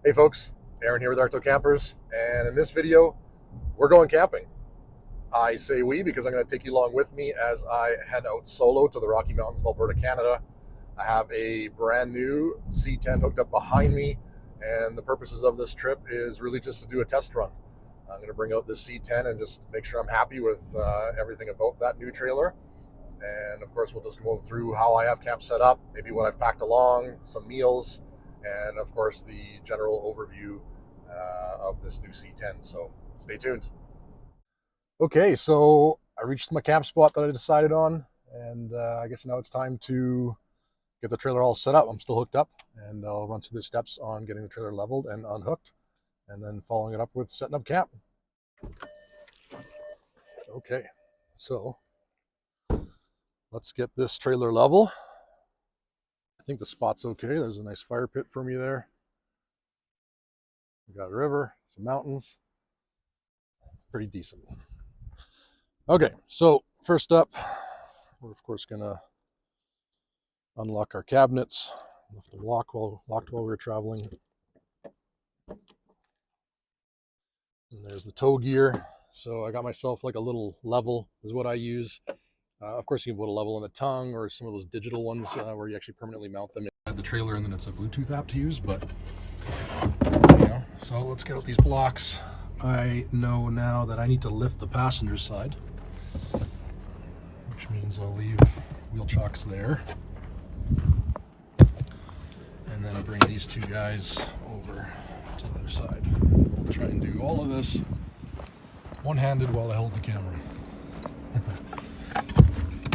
Hey folks, Aaron here with Arkto Campers, and in this video, we're going camping. I say we because I'm going to take you along with me as I head out solo to the Rocky Mountains of Alberta, Canada. I have a brand new C10 hooked up behind me, and the purposes of this trip is really just to do a test run. I'm going to bring out this C10 and just make sure I'm happy with everything about that new trailer. And of course, we'll just go through how I have camp set up, maybe what I've packed along, some meals, and of course the general overview of this new C10. So stay tuned. Okay, so I reached my camp spot that I decided on, and I guess now it's time to get the trailer all set up. I'm still hooked up, and I'll run through the steps on getting the trailer leveled and unhooked, and then following it up with setting up camp. Okay, so let's get this trailer level. I think the spot's okay. There's a nice fire pit for me there. We got a river, some mountains. Pretty decent. Okay, so first up, we're of course gonna unlock our cabinets. Left them locked while we were traveling. And there's the tow gear. So I got myself like a little level is what I use. Of course, you can put a level on the tongue or some of those digital ones where you actually permanently mount them in the trailer, and then it's a Bluetooth app to use. But you know, so let's get out these blocks. I know now that I need to lift the passenger side, which means I'll leave wheel chocks there, and then I'll bring these two guys over to the other side. I'll try and do all of this one-handed while I hold the camera.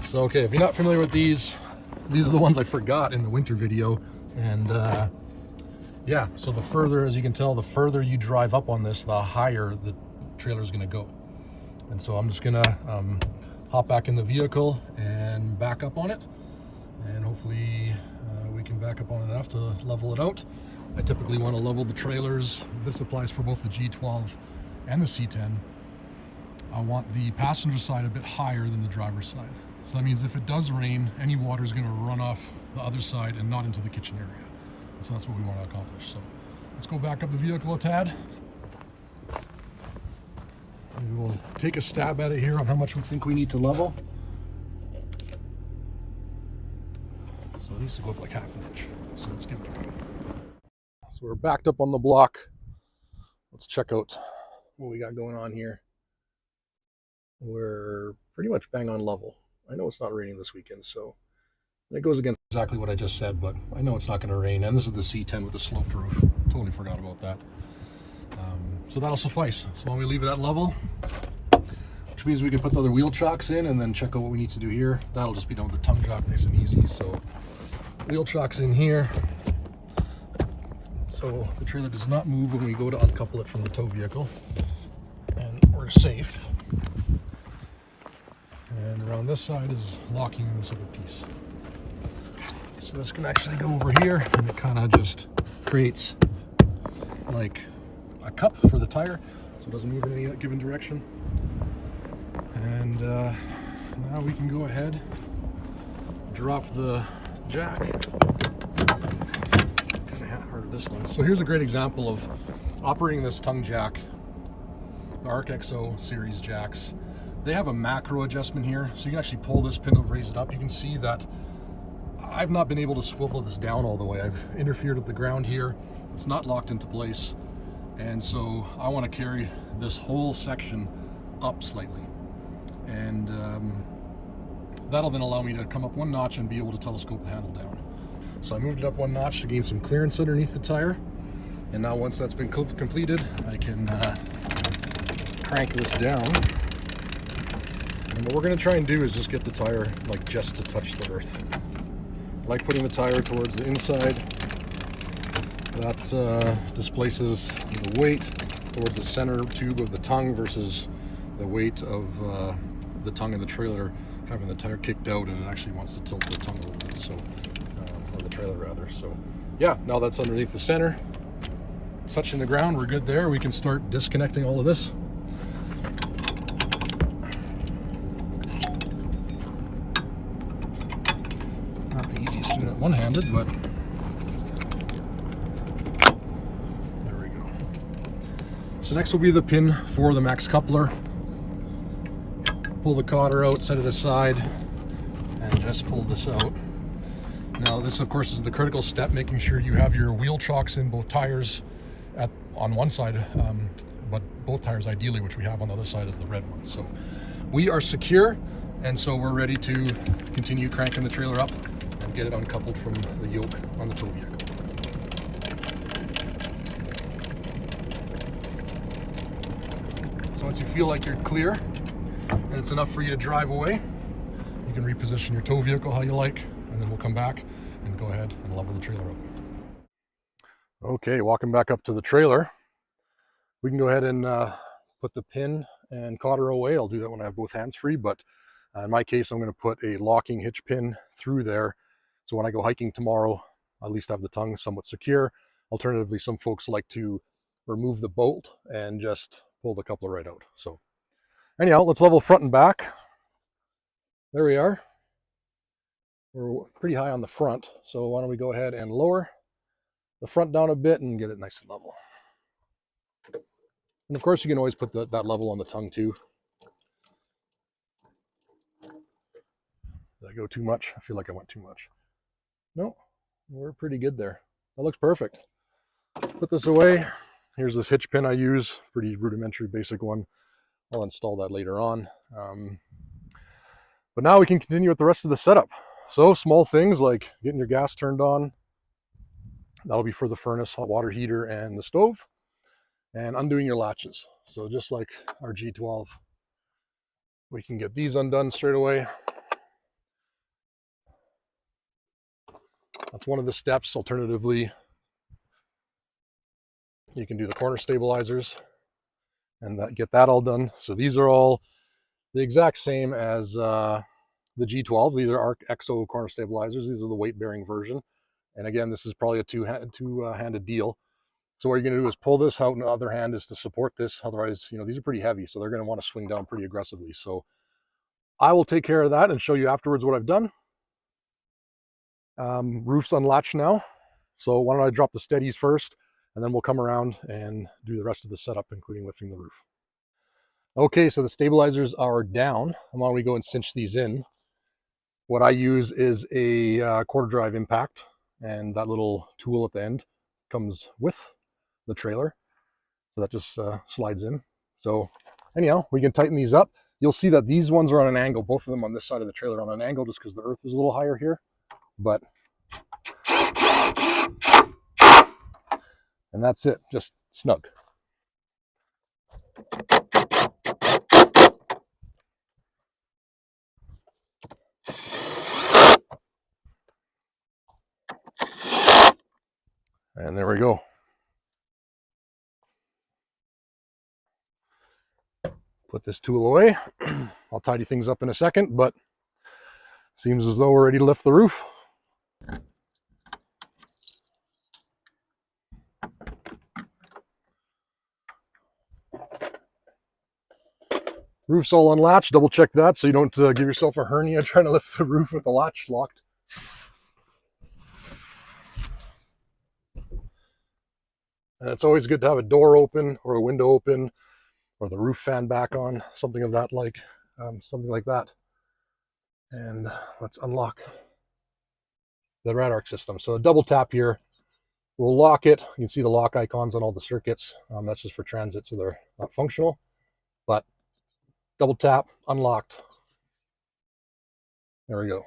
So, okay, if you're not familiar with these are the ones I forgot in the winter video. And yeah, so the further, as you can tell, the further you drive up on this, the higher the trailer is going to go. And so I'm just going to hop back in the vehicle and back up on it. And hopefully we can back up on it enough to level it out. I typically want to level the trailers. This applies for both the G12 and the C10. I want the passenger side a bit higher than the driver's side. So that means if it does rain, any water is going to run off the other side and not into the kitchen area. And so that's what we want to accomplish. So let's go back up the vehicle a tad. We will take a stab at it here on how much we think we need to level. So it needs to go up like ½ an inch. So let's give it a go. So we're backed up on the block. Let's check out what we got going on here. We're pretty much bang on level. I know it's not raining this weekend, so it goes against exactly what I just said, but I know it's not going to rain. And this is the C10 with the sloped roof. Totally forgot about that. So that'll suffice. So when we leave it at level, which means we can put the other wheel chocks in and then check out what we need to do here. That'll just be done with the tongue jock, nice and easy. So wheel chocks in here. So the trailer does not move when we go to uncouple it from the tow vehicle. And we're safe. And around this side is locking in this other piece. So this can actually go over here, and it kind of just creates like a cup for the tire, so it doesn't move in any given direction. And now we can go ahead, drop the jack. Kind of hard this one. So here's a great example of operating this tongue jack, the ArcXO series jacks. They have a macro adjustment here, so you can actually pull this pin up, raise it up. You can see that I've not been able to swivel this down all the way. I've interfered with the ground here. It's not locked into place. And so I want to carry this whole section up slightly. And that'll then allow me to come up one notch and be able to telescope the handle down. So I moved it up one notch to gain some clearance underneath the tire. And now once that's been completed, I can crank this down. And what we're going to try and do is just get the tire like just to touch the earth. I like putting the tire towards the inside. That displaces the weight towards the center tube of the tongue versus the weight of the tongue in the trailer having the tire kicked out, and it actually wants to tilt the tongue a little bit, so or the trailer rather. So yeah, now that's underneath the center. It's touching the ground, we're good there. We can start disconnecting all of this. Not the easiest doing it one-handed, but So next will be the pin for the max coupler. Pull the cotter out, set it aside, and just pull this out. Now this of course is the critical step, making sure you have your wheel chocks in both tires on one side, but both tires ideally, which we have on the other side, is the red one. So we are secure, and so we're ready to continue cranking the trailer up and get it uncoupled from the yoke on the tow vehicle. So once you feel like you're clear and it's enough for you to drive away, you can reposition your tow vehicle how you like, and then we'll come back and go ahead and level the trailer up. Okay, walking back up to the trailer, we can go ahead and put the pin and cotter away. I'll do that when I have both hands free, but in my case, I'm going to put a locking hitch pin through there, so when I go hiking tomorrow, I at least have the tongue somewhat secure. Alternatively, some folks like to remove the bolt and just pull the coupler right out. So anyhow, let's level front and back. There we are. We're pretty high on the front, so why don't we go ahead and lower the front down a bit and get it nice and level. And of course, you can always put that level on the tongue too. Did I go too much? I feel like I went too much. No, we're pretty good there. That looks perfect. Put this away. Here's this hitch pin I use, pretty rudimentary, basic one. I'll install that later on. But now we can continue with the rest of the setup. So small things like getting your gas turned on. That'll be for the furnace, hot water heater, and the stove. And undoing your latches. So just like our G12, we can get these undone straight away. That's one of the steps. Alternatively, you can do the corner stabilizers and get that all done. So these are all the exact same as the G12. These are Arkto corner stabilizers. These are the weight-bearing version. And again, this is probably a two-handed deal. So what you're going to do is pull this out, and the other hand is to support this. Otherwise, these are pretty heavy, so they're going to want to swing down pretty aggressively. So I will take care of that and show you afterwards what I've done. Roof's unlatched now. So why don't I drop the steadies first, and then we'll come around and do the rest of the setup, including lifting the roof. Okay, so the stabilizers are down. Why don't we go and cinch these in? What I use is a quarter drive impact, and that little tool at the end comes with the trailer. So that just slides in. So anyhow, we can tighten these up. You'll see that these ones are on an angle, both of them on this side of the trailer on an angle, just because the earth is a little higher here. But, and that's it, just snug. And there we go. Put this tool away. I'll tidy things up in a second, but seems as though we're ready to lift the roof. Roof's all unlatched. Double check that so you don't give yourself a hernia trying to lift the roof with the latch locked. And it's always good to have a door open or a window open or the roof fan back on, something of that something like that. And let's unlock the rad-arc system. So a double tap here will lock it. You can see the lock icons on all the circuits. That's just for transit, so they're not functional. But double tap, unlocked. There we go.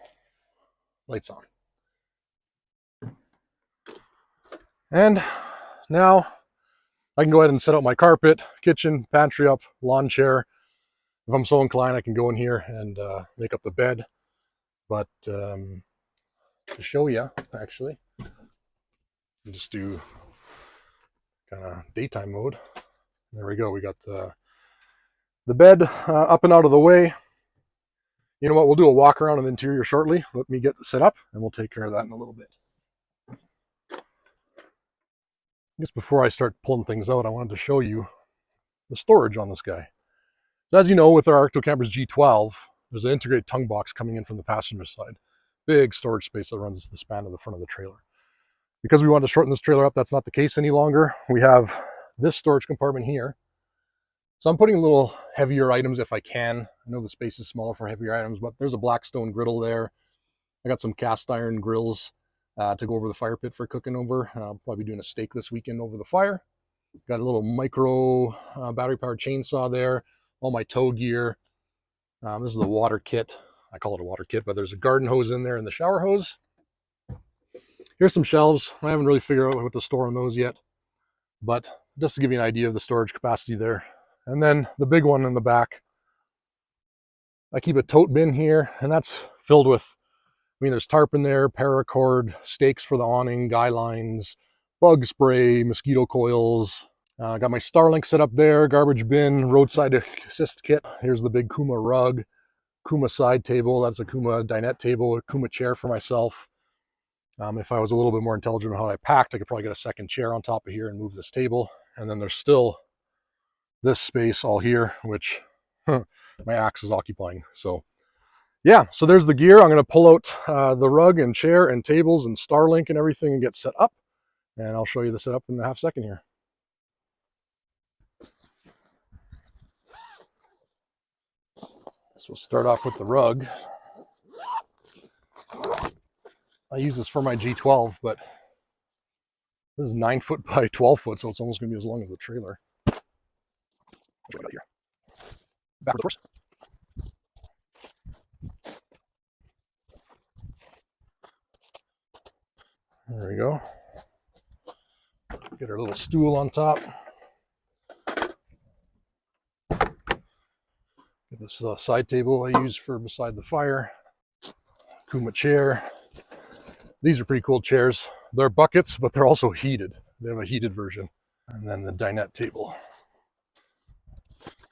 Lights on. And now I can go ahead and set out my carpet, kitchen, pantry up, lawn chair. If I'm so inclined, I can go in here and make up the bed. But to show you, actually, I'll just do kind of daytime mode. There we go. We got the bed up and out of the way. You know what? We'll do a walk around of the interior shortly. Let me get set up, and we'll take care of that in a little bit. I guess before I start pulling things out, I wanted to show you the storage on this guy. So as you know, with our Arkto Campers G12, there's an integrated tongue box coming in from the passenger side. Big storage space that runs the span of the front of the trailer. Because we wanted to shorten this trailer up, that's not the case any longer. We have this storage compartment here, So I'm putting a little heavier items if I can. I know the space is smaller for heavier items, but there's a Blackstone griddle there. I got some cast iron grills to go over the fire pit for cooking over. I'll probably be doing a steak this weekend over the fire. Got a little micro battery powered chainsaw there. All my tow gear. This is the water kit. I call it a water kit, but there's a garden hose in there and the shower hose. Here's some shelves. I haven't really figured out what to store on those yet, but just to give you an idea of the storage capacity there. And then the big one in the back, I keep a tote bin here, and that's filled with, I mean, there's tarp in there, paracord, stakes for the awning, guy lines, bug spray, mosquito coils. Got my Starlink set up there, garbage bin, roadside assist kit. Here's the big Kuma rug, Kuma side table. That's a Kuma dinette table, a Kuma chair for myself. If I was a little bit more intelligent on how I packed, I could probably get a second chair on top of here and move this table. And then there's still this space all here, which my axe is occupying. So yeah, so there's the gear. I'm going to pull out the rug and chair and tables and Starlink and everything and get set up. And I'll show you the setup in a half second here. So we'll start off with the rug. I use this for my G12, but this is 9 foot by 12 foot, so it's almost going to be as long as the trailer. What do I got here? Backward horse. There we go. Get our little stool on top. Get this side table I use for beside the fire. Kuma chair. These are pretty cool chairs. They're buckets, but they're also heated. They have a heated version. And then the dinette table.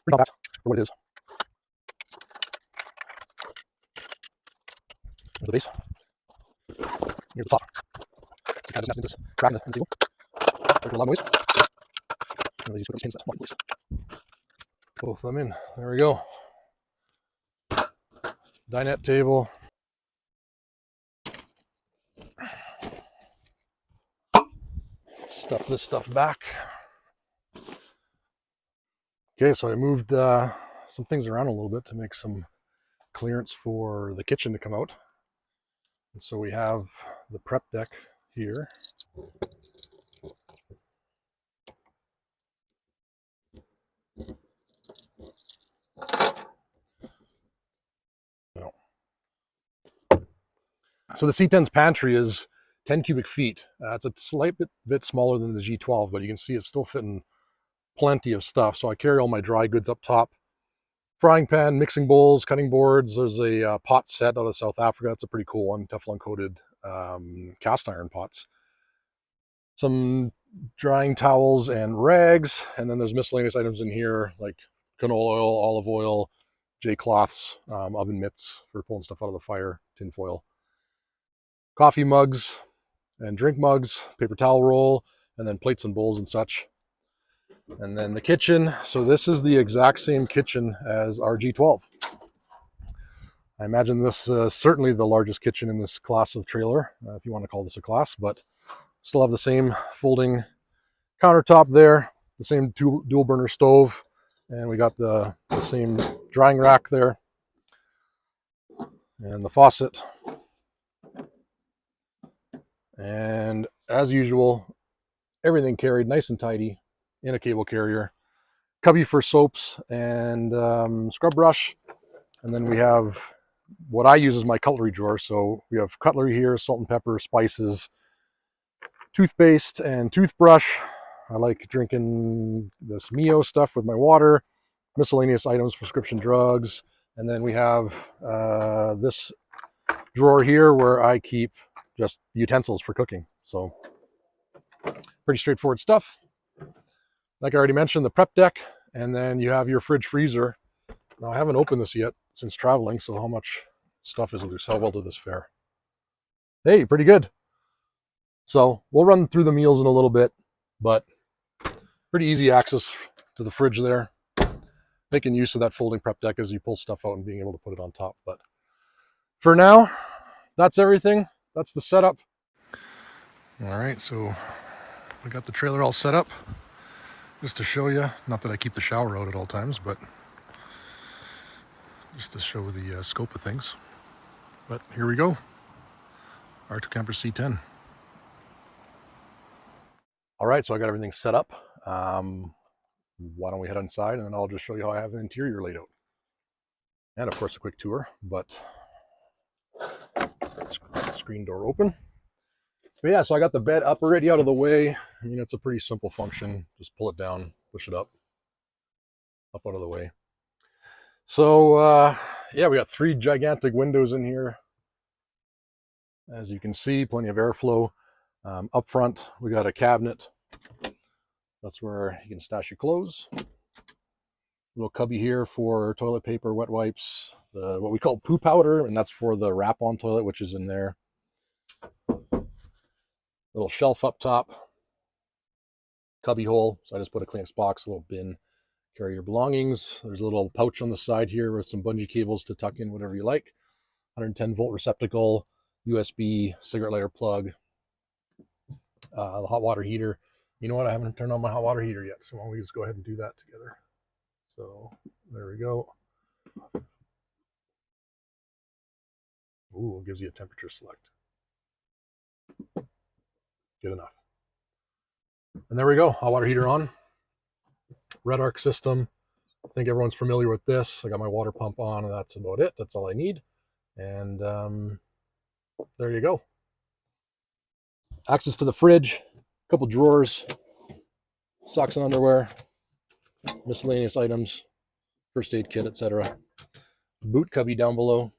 Pretty compact for what it is. There's the base. Here's the top. So kind of just nesting this track in the table. There's a lot of noise. And these pins that one place. Both of them in. There we go. Dinette table. Stuff this stuff back. Okay, so I moved some things around a little bit to make some clearance for the kitchen to come out. And so we have the prep deck here. So the C10's pantry is 10 cubic feet. It's a slight bit smaller than the G12, but you can see it's still fitting plenty of stuff. So I carry all my dry goods up top. Frying pan, mixing bowls, cutting boards. There's a pot set out of South Africa. That's a pretty cool one, Teflon coated cast iron pots. Some drying towels and rags. And then there's miscellaneous items in here like canola oil, olive oil, J-cloths, oven mitts for pulling stuff out of the fire, tin foil. Coffee mugs and drink mugs, paper towel roll, and then plates and bowls and such. And then the kitchen. So this is the exact same kitchen as our G12. I imagine this is certainly the largest kitchen in this class of trailer, if you want to call this a class, but still have the same folding countertop there, the same dual burner stove, and we got the same drying rack there, and the faucet. And as usual, everything carried nice and tidy in a cable carrier. Cubby for soaps and scrub brush. And then we have what I use as my cutlery drawer. So we have cutlery here, salt and pepper, spices, toothpaste, and toothbrush. I like drinking this Mio stuff with my water, miscellaneous items, prescription drugs. And then we have this drawer here where I keep just utensils for cooking. So pretty straightforward stuff. Like I already mentioned, the prep deck, and then you have your fridge freezer. Now I haven't opened this yet since traveling, so how much stuff is loose? How well did this fare? Hey, pretty good. So we'll run through the meals in a little bit, but pretty easy access to the fridge there. Making use of that folding prep deck as you pull stuff out and being able to put it on top. But for now, that's everything. That's the setup. All right, so we got the trailer all set up. Just to show you, not that I keep the shower out at all times, but just to show the scope of things. But here we go, Arkto Campers C10. All right, so I got everything set up. Why don't we head inside and then I'll just show you how I have the interior laid out. And of course a quick tour, but screen door open. But yeah, so I got the bed up already out of the way. I mean, it's a pretty simple function. Just pull it down, push it up out of the way. So yeah, we got 3 gigantic windows in here. As you can see, plenty of airflow. Up front, we got a cabinet. That's where you can stash your clothes. Little cubby here for toilet paper, wet wipes, what we call poo powder, and that's for the wrap-on toilet, which is in there. Little shelf up top, cubby hole. So I just put a Kleenex box, a little bin, carry your belongings. There's a little pouch on the side here with some bungee cables to tuck in whatever you like. 110 volt receptacle, USB, cigarette lighter plug, the hot water heater. You know what? I haven't turned on my hot water heater yet, so why don't we just go ahead and do that together. So there we go. Ooh, it gives you a temperature select. Good enough. And there we go, hot water heater on. Red arc system. I think everyone's familiar with this. I got my water pump on, and that's about it. That's all I need. And there you go. Access to the fridge, a couple drawers, socks and underwear, miscellaneous items, first aid kit, etc. Boot cubby down below.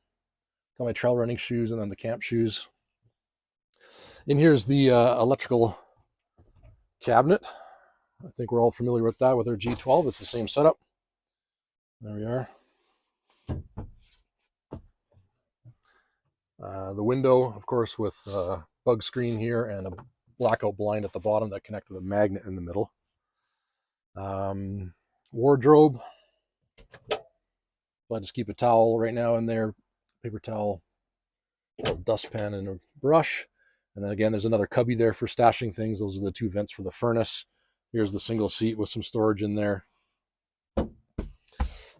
Got my trail running shoes and then the camp shoes. In here's the electrical cabinet. I think we're all familiar with that with our G12. It's the same setup. There we are. The window, of course, with a bug screen here and a blackout blind at the bottom that connect with a magnet in the middle. Wardrobe. So I just keep a towel right now in there, paper towel, a dustpan, and a brush. And then again, there's another cubby there for stashing things. Those are the 2 vents for the furnace. Here's the single seat with some storage in there.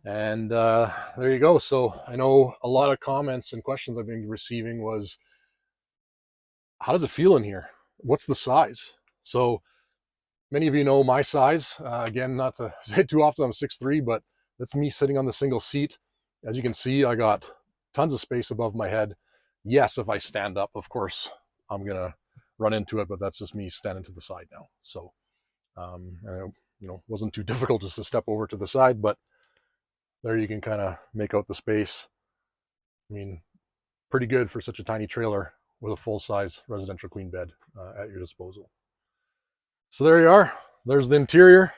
And there you go. So I know a lot of comments and questions I've been receiving was, how does it feel in here? What's the size? So many of you know my size. Again, not to say it too often, I'm 6'3", but that's me sitting on the single seat. As you can see, I got tons of space above my head. Yes, if I stand up, of course, I'm going to run into it, but that's just me standing to the side now. So, wasn't too difficult just to step over to the side, but there you can kind of make out the space. I mean, pretty good for such a tiny trailer with a full-size residential queen bed at your disposal. So there you are. There's the interior.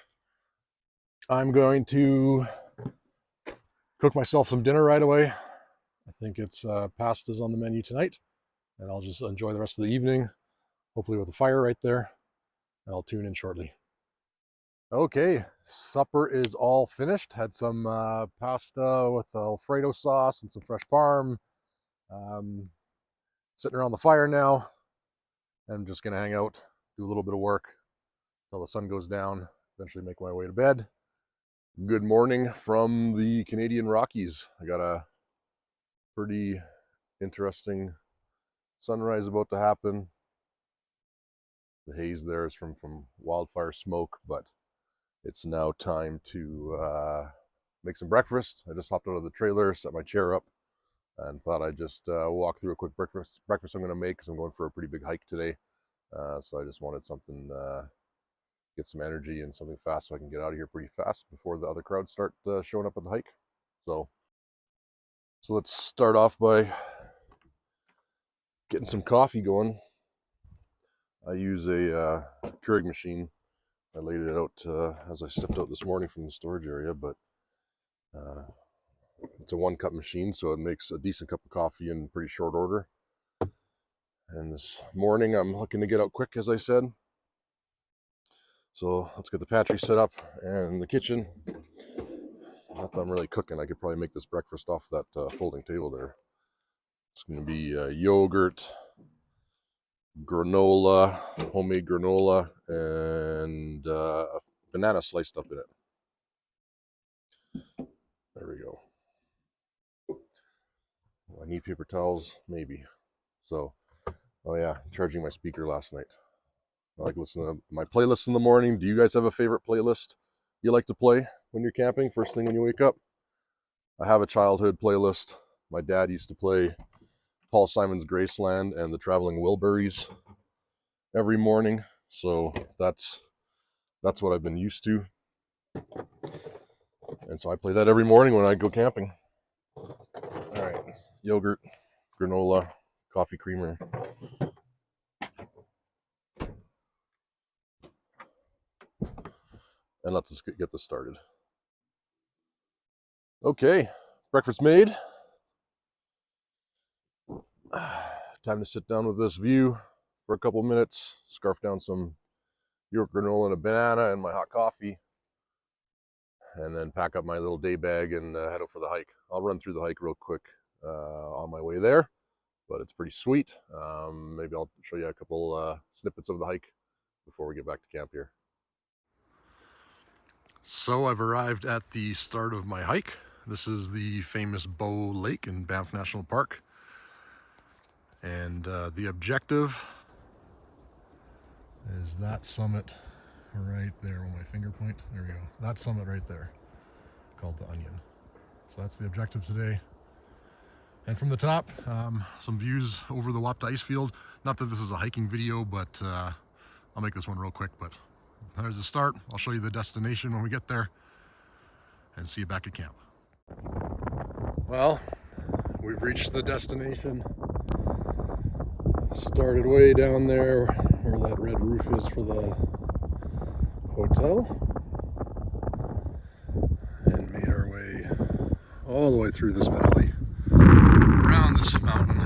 I'm going to cook myself some dinner right away. I think it's pastas on the menu tonight, and I'll just enjoy the rest of the evening, hopefully with a fire right there, and I'll tune in shortly. Okay, supper is all finished. Had some pasta with Alfredo sauce and some fresh parm. Sitting around the fire now. I'm just gonna hang out, do a little bit of work till the sun goes down, eventually make my way to bed. Good morning from the Canadian Rockies. I got a pretty interesting sunrise about to happen. The haze there is from wildfire smoke, but it's now time to make some breakfast. I just hopped out of the trailer, set my chair up, and thought I'd just walk through a quick breakfast I'm going to make because I'm going for a pretty big hike today. So I just wanted something, get some energy and something fast so I can get out of here pretty fast before the other crowds start showing up at the hike. So let's start off by getting some coffee going. I use a Keurig machine. I laid it out as I stepped out this morning from the storage area, but it's a 1-cup machine, so it makes a decent cup of coffee in pretty short order. And this morning I'm looking to get out quick, as I said. So let's get the pantry set up and the kitchen. Not that I'm really cooking. I could probably make this breakfast off that folding table there. It's going to be yogurt, granola, homemade granola, and banana sliced up in it. There we go. I need paper towels, maybe. So, oh yeah, charging my speaker last night. I like listening to my playlist in the morning. Do you guys have a favorite playlist you like to play when you're camping, first thing when you wake up? I have a childhood playlist. My dad used to play Paul Simon's Graceland and the Traveling Wilburys every morning. So that's what I've been used to. And so I play that every morning when I go camping. All right, yogurt, granola, coffee creamer. And let's just get this started. Okay, breakfast made. Time to sit down with this view for a couple minutes, scarf down some yogurt, granola, and a banana and my hot coffee, and then pack up my little day bag and head out for the hike. I'll run through the hike real quick on my way there, but it's pretty sweet. Maybe I'll show you a couple snippets of the hike before we get back to camp here. So I've arrived at the start of my hike. This is the famous Bow Lake in Banff National Park. And the objective is that summit right there on my finger point. There we go. That summit right there, called the Onion. So that's the objective today. And from the top, some views over the Wapta ice field. Not that this is a hiking video, but I'll make this one real quick. But there's the start. I'll show you the destination when we get there, and see you back at camp. Well, we've reached the destination. Started way down there where that red roof is for the hotel, and made our way all the way through this valley, around this mountain,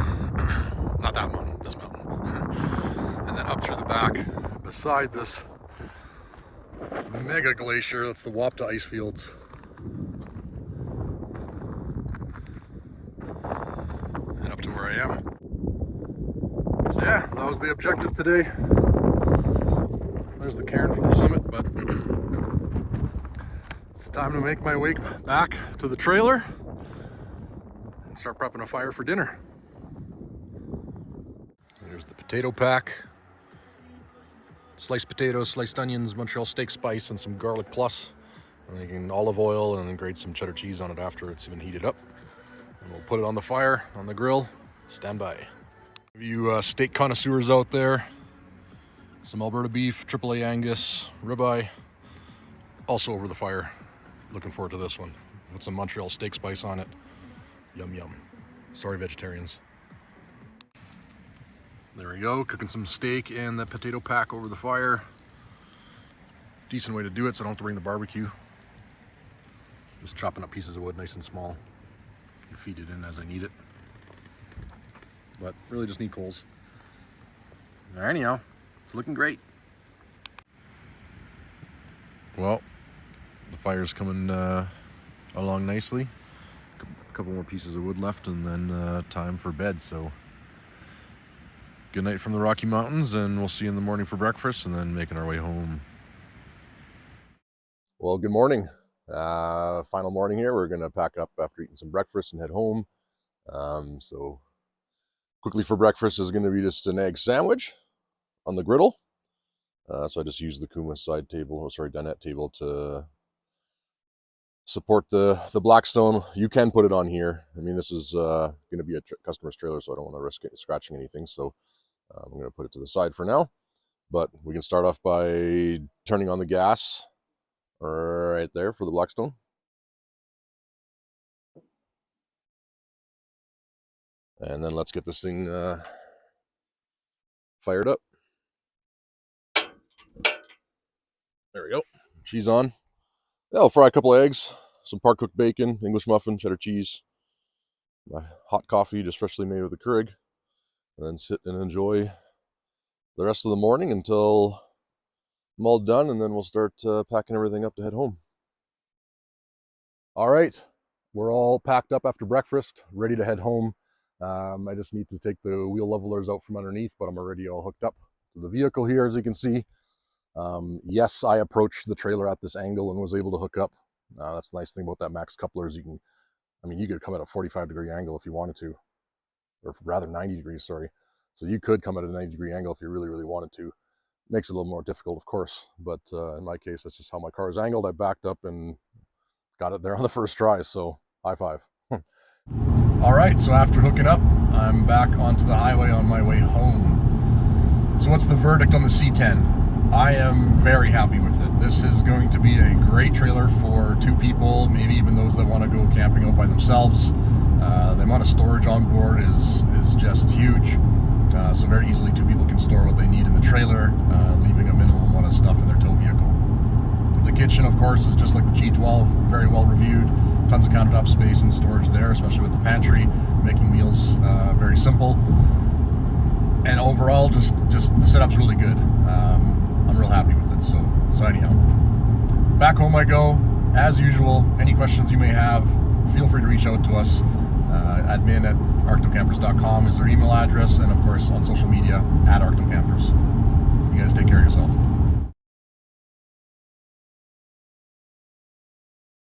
not that mountain, this mountain, and then up through the back beside this mega glacier. That's the Wapta ice fields. And up to where I am. So yeah, that was the objective today. There's the cairn for the summit, but it's time to make my way back to the trailer and start prepping a fire for dinner. There's the potato pack. Sliced potatoes, sliced onions, Montreal steak spice, and some garlic plus. And you can olive oil and then grate some cheddar cheese on it after it's been heated up. And we'll put it on the fire, on the grill. Stand by. You steak connoisseurs out there, some Alberta beef, AAA Angus, ribeye, also over the fire. Looking forward to this one. With some Montreal steak spice on it. Yum yum. Sorry vegetarians. There we go, cooking some steak and the potato pack over the fire. Decent way to do it so I don't have to bring the barbecue. Just chopping up pieces of wood nice and small. And feed it in as I need it. But really just need coals. Anyhow, it's looking great. Well, the fire's coming along nicely. A couple more pieces of wood left, and then time for bed. So good night from the Rocky Mountains, and we'll see you in the morning for breakfast, and then making our way home. Well, good morning. Final morning here. We're gonna pack up after eating some breakfast and head home. So quickly for breakfast is going to be just an egg sandwich on the griddle. So I just use the Kuma dinette table to support the Blackstone. You can put it on here. I mean, this is going to be a customer's trailer, so I don't want to risk scratching anything. So I'm going to put it to the side for now. But we can start off by turning on the gas right there for the Blackstone. And then let's get this thing fired up. There we go. Cheese on. Yeah, I'll fry a couple of eggs, some par-cooked bacon, English muffin, cheddar cheese, my hot coffee just freshly made with the Keurig, and then sit and enjoy the rest of the morning until I'm all done, and then we'll start packing everything up to head home. All right, we're all packed up after breakfast, ready to head home. I just need to take the wheel levelers out from underneath, but I'm already all hooked up to the vehicle here, as you can see. Yes, I approached the trailer at this angle and was able to hook up. That's the nice thing about that max coupler is you could come at a 45-degree angle if you wanted to, or rather 90 degrees, sorry. So you could come at a 90-degree angle if you really, really wanted to. Makes it a little more difficult, of course, but in my case, that's just how my car is angled. I backed up and got it there on the first try, so high five. All right, so after hooking up, I'm back onto the highway on my way home. So what's the verdict on the C10? I am very happy with it. This is going to be a great trailer for 2 people, maybe even those that want to go camping out by themselves. The amount of storage on board is just huge. So very easily 2 people can store what they need in the trailer, leaving a minimum amount of stuff in their tow vehicle. The kitchen, of course, is just like the G12, very well reviewed. Tons of countertop space and storage there, especially with the pantry, making meals very simple. And overall, just the setup's really good. I'm real happy with it. So anyhow, back home I go. As usual, any questions you may have, feel free to reach out to us. admin@arktocampers.com is their email address, and of course on social media @ArktoCampers. You guys take care of yourself.